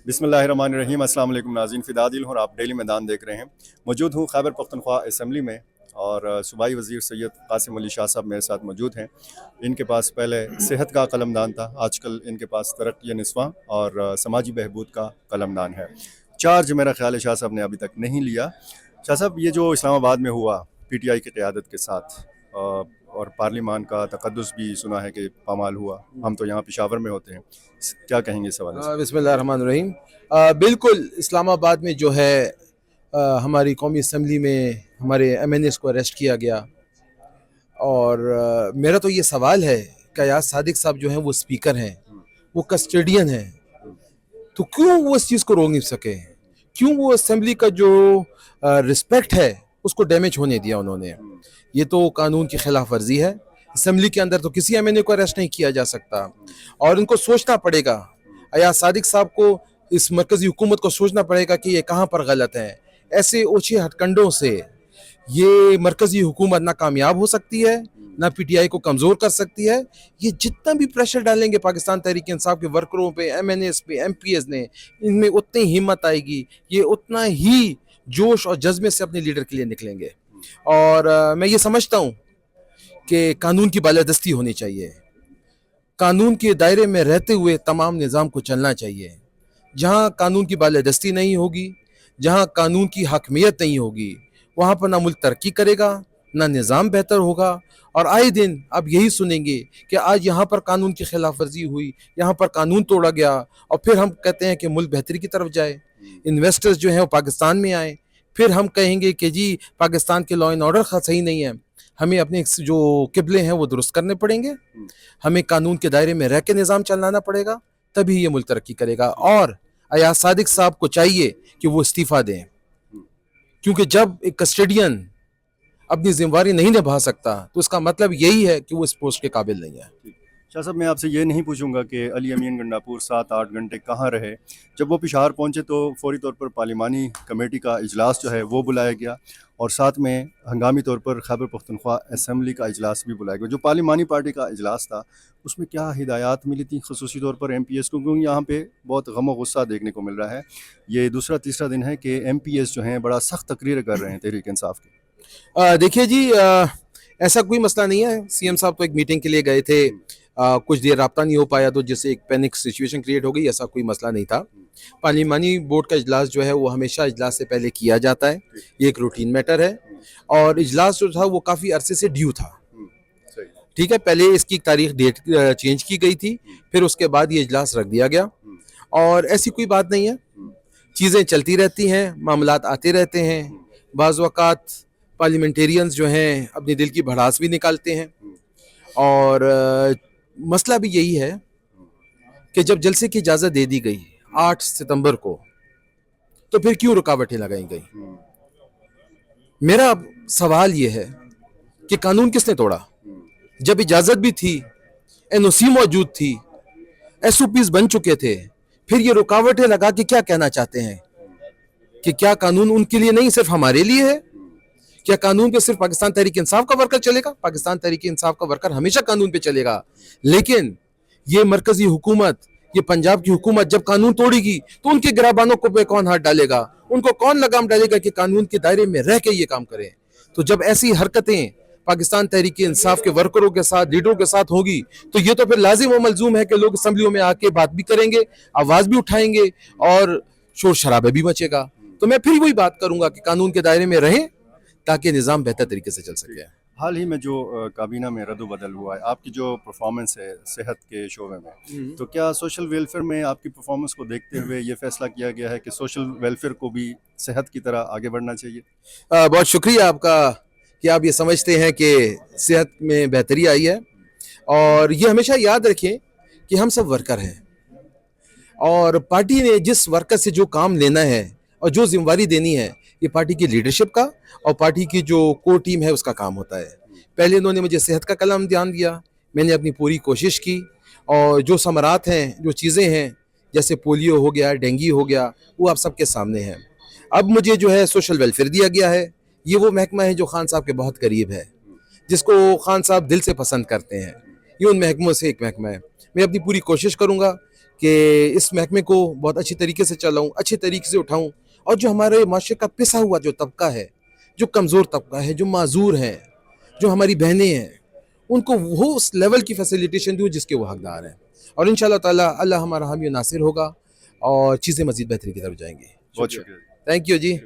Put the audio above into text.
बिस्मिल्लाहिर्रहमानिर्रहीम। अस्सलाम वालेकुम नाज़रीन, फ़िदा दिल हूँ और आप डेली मैदान देख रहे हैं। मौजूद हूँ खैबर पख्तूनख्वा असम्बली में और सूबाई वज़ीर सैयद कासिम अली शाह साहब मेरे साथ मौजूद हैं। इनके पास पहले सेहत का कलमदान था, आजकल इनके पास तरक्की निस्वां और समाजी बहबूद का कलमदान है। चार्ज मेरा ख़्याल है शाह साहब ने अभी तक नहीं लिया। शाह साहब, ये जो इस्लामाबाद में हुआ PTI की क़यादत के साथ और पार्लिमान का तक़द्दुस भी सुना है कि पामाल हुआ, हम तो यहाँ पेशावर में होते हैं, क्या कहेंगे इस हवाले से? बिस्मिल्लाहिर्रहमानिर्रहीम। बिल्कुल इस्लामाबाद में जो है हमारी कौमी असम्बली में हमारे MNAs को अरेस्ट किया गया और मेरा तो ये सवाल है कि अयाज सादिक साहब जो हैं वो स्पीकर हैं, वो कस्टडियन हैं, तो क्यों वो इस चीज़ को रोक नहीं सके? क्यों वो असम्बली का जो रिस्पेक्ट है उसको डैमेज होने दिया उन्होंने? ये तो कानून की खिलाफ वर्जी है। असम्बली के अंदर तो किसी MNA को अरेस्ट नहीं किया जा सकता और इनको सोचना पड़ेगा, अयाज सादिक साहब को, इस मरकज़ी हुकूमत को सोचना पड़ेगा कि ये कहाँ पर गलत है। ऐसे ओछे हथकंडों से ये मरकज़ी हुकूमत ना कामयाब हो सकती है, ना PTI को कमज़ोर कर सकती है। ये जितना भी प्रेशर डालेंगे पाकिस्तान तहरीक इंसाफ के वर्करों पे, MNAs पे, MPs ने, इनमें उतनी हिम्मत आएगी, ये उतना ही जोश और जज्बे से अपने लीडर के लिए निकलेंगे। और मैं ये समझता हूँ कि कानून की बालादस्ती होनी चाहिए, कानून के दायरे में रहते हुए तमाम निज़ाम को चलना चाहिए। जहाँ कानून की बालादस्ती नहीं होगी, जहाँ कानून की हकमियत नहीं होगी, वहाँ पर ना मुल्क तरक्की करेगा, ना निज़ाम बेहतर होगा। और आए दिन आप यही सुनेंगे कि आज यहाँ पर कानून की खिलाफ वर्जी हुई, यहाँ पर कानून तोड़ा गया, और फिर हम कहते हैं कि मुल्क बेहतरी की तरफ जाए, इन्वेस्टर्स जो हैं वो पाकिस्तान में आए। फिर हम कहेंगे कि जी पाकिस्तान के लॉ एंड ऑर्डर सही नहीं है, हमें अपने जो किबले हैं वो दुरुस्त करने पड़ेंगे, हमें कानून के दायरे में रह के निज़ाम चलाना पड़ेगा, तभी ये मुल्क तरक्की करेगा। और अयाज सादिक साहब को चाहिए कि वो इस्तीफ़ा दें, क्योंकि जब एक कस्टडियन अपनी जिम्मेवारी नहीं निभा सकता तो इसका मतलब यही है कि वो इस पोस्ट के काबिल नहीं है। शाह साहब, मैं आपसे ये नहीं पूछूंगा कि अली अमीन गंडापुर 7-8 घंटे कहाँ रहे। जब वो पेशावर पहुँचे तो फौरी तौर पर पार्लिमानी कमेटी का इजलास जो है वो बुलाया गया और साथ में हंगामी तौर पर खैबर पख्तूनख्वा असम्बली का इजलास भी बुलाया गया। जो पार्लिमानी पार्टी का इजलास था उसमें क्या हिदायत मिली थी ख़ुसूसी तौर पर MPs को, क्योंकि यहाँ पे बहुत गम व गुस्सा देखने को मिल रहा है। ये दूसरा तीसरा दिन है कि MPs जो हैं बड़ा सख्त तकरीर कर रहे हैं तहरीक इंसाफ की। देखिए जी, ऐसा कोई मसला नहीं है। CM साहब तो एक मीटिंग के लिए गए थे, कुछ देर रब्ता नहीं हो पाया तो जिससे एक पैनिक सिचुएशन क्रिएट हो गई, ऐसा कोई मसला नहीं था। पार्लिमानी बोर्ड का इजलास जो है वो हमेशा इजलास से पहले किया जाता है, ये एक रूटीन मैटर है। और इजलास जो था वो काफ़ी अरसे से ड्यू था, ठीक है। पहले इसकी तारीख डेट चेंज की गई थी, फिर उसके बाद ये इजलास रख दिया गया। और ऐसी कोई बात नहीं है, चीज़ें चलती रहती हैं, मामलात आते रहते हैं। बाज़ वक़ात पार्लियामेंटेरियंस जो हैं अपनी दिल की भड़ास भी निकालते हैं। और मसला भी यही है कि जब जलसे की इजाज़त दे दी गई 8 सितंबर को, तो फिर क्यों रुकावटें लगाई गई? मेरा सवाल ये है कि कानून किसने तोड़ा? जब इजाज़त भी थी, NOC मौजूद थी, SOPs बन चुके थे, फिर ये रुकावटें लगा के क्या कहना चाहते हैं कि क्या कानून उनके लिए नहीं, सिर्फ हमारे लिए है? क्या कानून पे सिर्फ पाकिस्तान तहरीक इंसाफ का वर्कर चलेगा? पाकिस्तान तहरीक इंसाफ का वर्कर हमेशा कानून पे चलेगा, लेकिन ये मरकजी हुकूमत, ये पंजाब की हुकूमत जब कानून तोड़ेगी तो उनके गिराबानों को पे कौन हाथ डालेगा? उनको कौन लगाम डालेगा कि कानून के दायरे में रह के ये काम करें? तो जब ऐसी हरकतें पाकिस्तान तहरीक इंसाफ के वर्करों के साथ, लीडरों के साथ होगी, तो ये तो फिर लाजिम व मलजूम है कि लोग असम्बलियों में आके बात भी करेंगे, आवाज़ भी उठाएंगे और शोर शराबे भी मचेगा। तो मैं फिर वही बात करूंगा कि कानून के दायरे में रहें ताकि निज़ाम बेहतर तरीके से चल सके। हाल ही में जो काबीना में रद्द-बदल हुआ है, आपकी जो परफॉर्मेंस है सेहत के शोबे में, तो क्या सोशल वेलफेयर में आपकी परफॉर्मेंस को देखते हुए ये फैसला किया गया है कि सोशल वेलफेयर को भी सेहत की तरह आगे बढ़ना चाहिए? बहुत शुक्रिया आपका कि आप ये समझते हैं कि सेहत में बेहतरी आई है। और ये हमेशा याद रखें कि हम सब वर्कर हैं और पार्टी ने जिस वर्कर से जो काम लेना है और जो जिम्मेवारी देनी है, ये पार्टी की लीडरशिप का और पार्टी की जो कोर टीम है उसका काम होता है। पहले इन्होंने मुझे सेहत का कलम ध्यान दिया, मैंने अपनी पूरी कोशिश की, और जो समरात हैं, जो चीज़ें हैं, जैसे पोलियो हो गया, डेंगू हो गया, वो आप सबके सामने हैं। अब मुझे जो है सोशल वेलफेयर दिया गया है। ये वो महकमा है जो खान साहब के बहुत करीब है, जिसको खान साहब दिल से पसंद करते हैं। ये उन महकमों से एक महकमा है। मैं अपनी पूरी कोशिश करूँगा کہ اس محکمے کو بہت اچھی طریقے سے چلاؤں، اچھے طریقے سے اٹھاؤں، اور جو ہمارے معاشرے کا پسا ہوا جو طبقہ ہے، جو کمزور طبقہ ہے، جو معذور ہیں، جو ہماری بہنیں ہیں، ان کو وہ اس لیول کی فیسیلیٹیشن دوں جس کے وہ حقدار ہیں. اور انشاءاللہ تعالی اللہ ہمارا حامی و ناصر ہوگا اور چیزیں مزید بہتری کی طرف جائیں گی. بہت شکریہ. Thank you G.